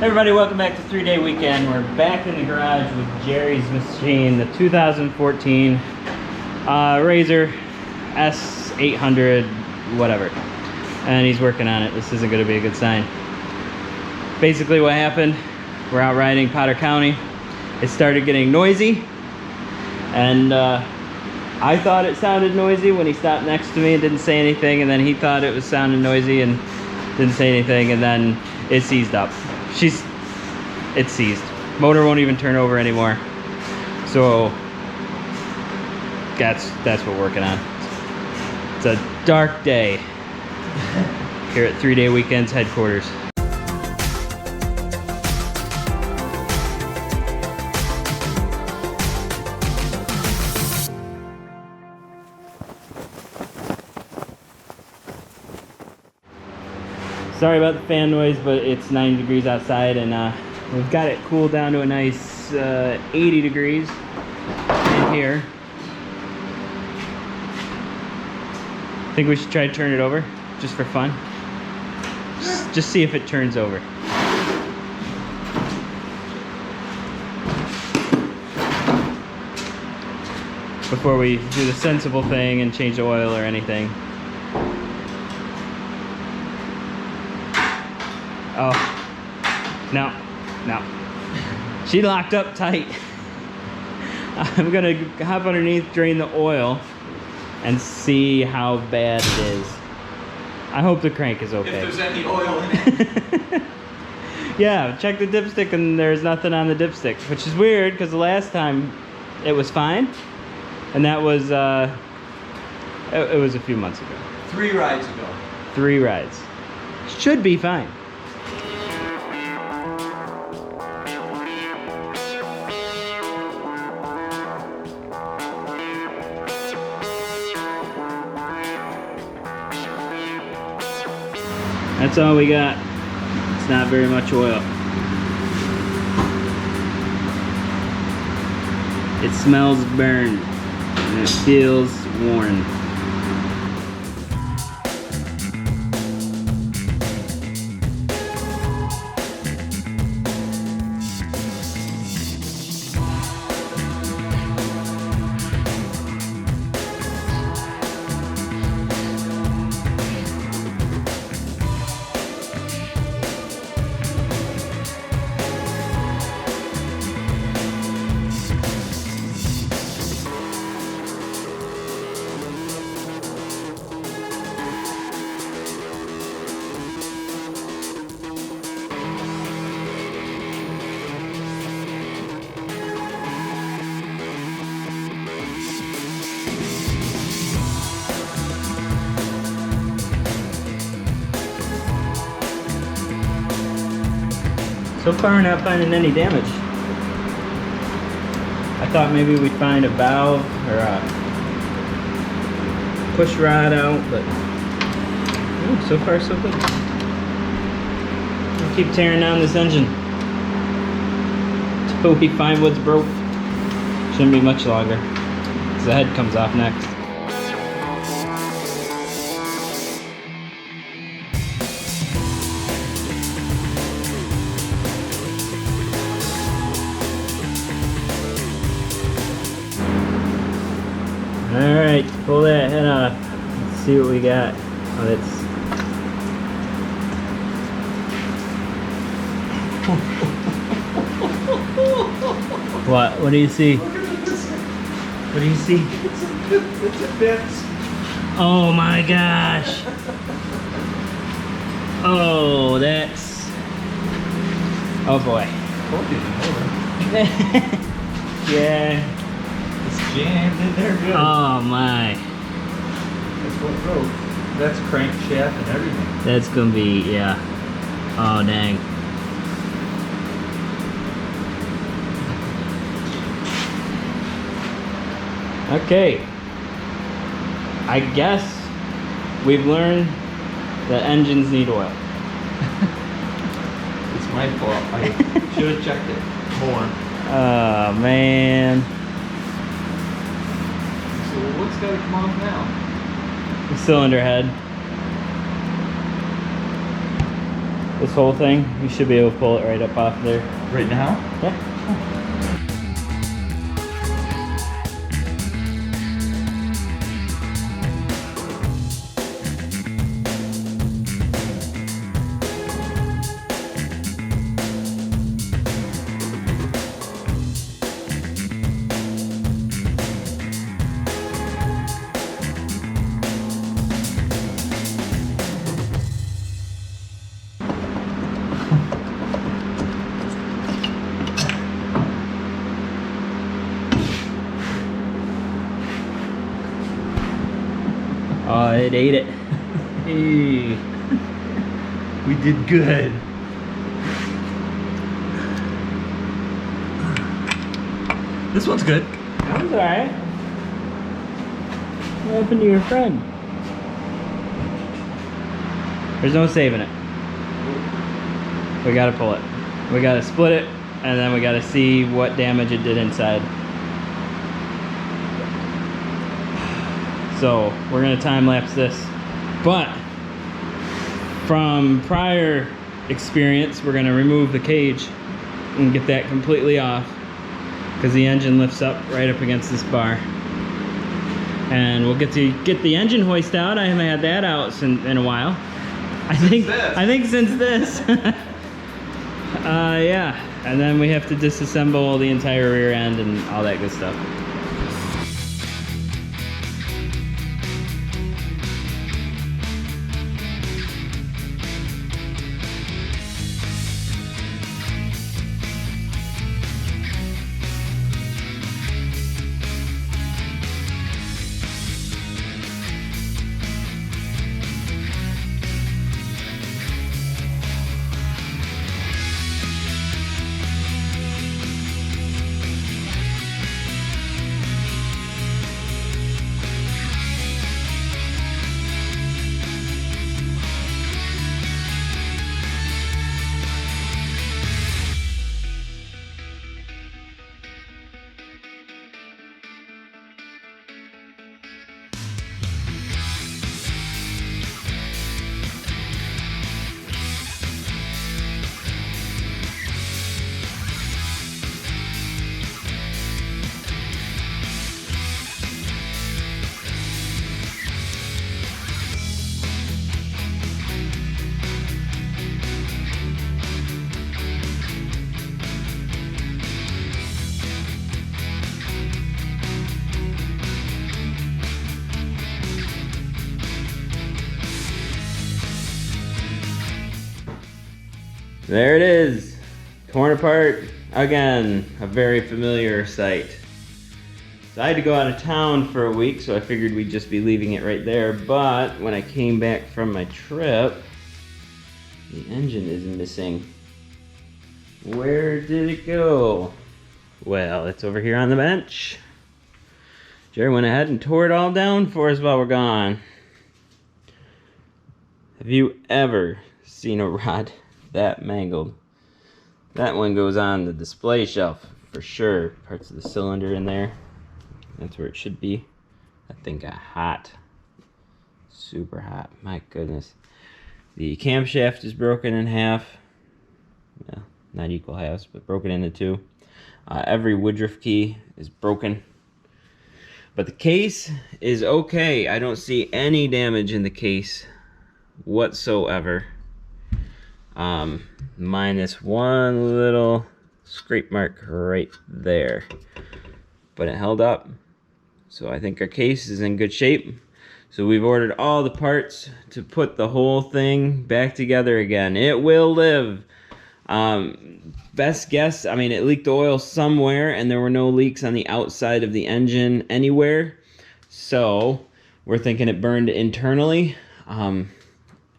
Everybody, welcome back to 3 Day Weekend. We're back in the garage with Jerry's machine, the 2014 RZR S800, whatever. And he's working on it. This isn't going to be a good sign. Basically what happened, we're out riding Potter County. It started getting noisy. And I thought it sounded noisy when he stopped next to me and didn't say anything. And then he thought it was sounding noisy and didn't say anything. And then it seized up. It's seized. Motor won't even turn over anymore. So that's what we're working on. It's a dark day here at 3 Day Weekend's headquarters. Sorry about the fan noise, but it's 90 degrees outside, and we've got it cooled down to a nice 80 degrees in here. Think we should try to turn it over, just for fun. Just see if it turns over. Before we do the sensible thing and change the oil or anything. Oh, no. She locked up tight. I'm gonna hop underneath, drain the oil, and see how bad it is. I hope the crank is okay. If there's any oil in it. Yeah, check the dipstick and there's nothing on the dipstick, which is weird because the last time it was fine. And that was, it was a few months ago. 3 rides ago. 3 rides. Should be fine. That's all we got. It's not very much oil. It smells burned and it feels worn. So far, not finding any damage. I thought maybe we'd find a valve or a push rod out, but so far so good. We'll keep tearing down this engine until we find what's broke. Shouldn't be much longer, because the head comes off next. Alright, pull that head off. Let's see what we got. Oh, that's... What? What do you see? What do you see? It's a bit. Oh my gosh! Oh, that's... Oh boy. Yeah. Jammed in there good. Oh my. That's what broke. That's crankshaft and everything. That's gonna be, yeah. Oh dang. Okay. I guess we've learned that engines need oil. It's my fault. I should have checked it more. Oh man. So what's got to come off now? The cylinder head. This whole thing, you should be able to pull it right up off there. Right now? Yeah. Oh, it ate it. Hey. We did good. This one's good. That was alright. What happened to your friend? There's no saving it. We gotta pull it. We gotta split it, and then we gotta see what damage it did inside. So we're gonna time lapse this, but from prior experience, we're gonna remove the cage and get that completely off, because the engine lifts up right up against this bar. And we'll get the engine hoist out. I haven't had that out in a while. I think since this. Yeah, and then we have to disassemble the entire rear end and all that good stuff. There it is, torn apart again, a very familiar sight. So I had to go out of town for a week, so I figured we'd just be leaving it right there, but when I came back from my trip, the engine is missing. Where did it go? Well, it's over here on the bench. Jerry went ahead and tore it all down for us while we're gone. Have you ever seen a rod that mangled? That one goes on the display shelf for sure. Parts of the cylinder in there. That's where it should be. That thing got hot. Super hot. My goodness. The camshaft is broken in half. Well, not equal halves, but broken into two. Every woodruff key is broken. But the case is okay. I don't see any damage in the case whatsoever. Minus one little scrape mark right there. But it held up. So I think our case is in good shape. So we've ordered all the parts to put the whole thing back together again. It will live. Best guess, I mean, it leaked oil somewhere and there were no leaks on the outside of the engine anywhere. So we're thinking it burned internally.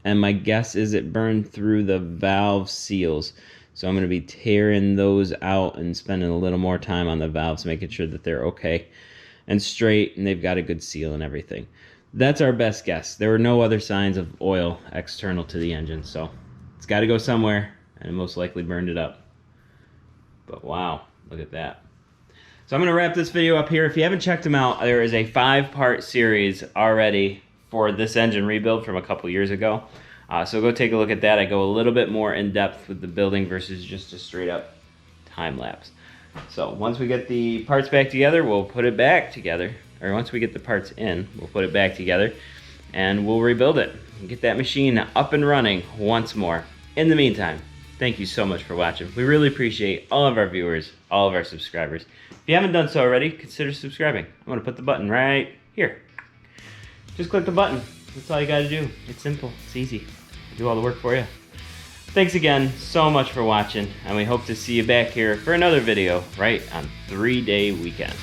And my guess is it burned through the valve seals. So I'm going to be tearing those out and spending a little more time on the valves, making sure that they're okay and straight and they've got a good seal and everything. That's our best guess. There were no other signs of oil external to the engine, so it's got to go somewhere, and it most likely burned it up. But wow, look at that. So I'm going to wrap this video up here. If you haven't checked them out, there is a 5-part series already for this engine rebuild from a couple years ago. So go take a look at that. I go a little bit more in depth with the building versus just a straight up time lapse. So once we get the parts back together, we'll put it back together. Or once we get the parts in, we'll put it back together and we'll rebuild it and get that machine up and running once more. In the meantime, thank you so much for watching. We really appreciate all of our viewers, all of our subscribers. If you haven't done so already, consider subscribing. I'm gonna put the button right here. Just click the button. That's all you gotta do. It's simple, it's easy. I do all the work for you. Thanks again so much for watching, and we hope to see you back here for another video right on 3-Day Weekend.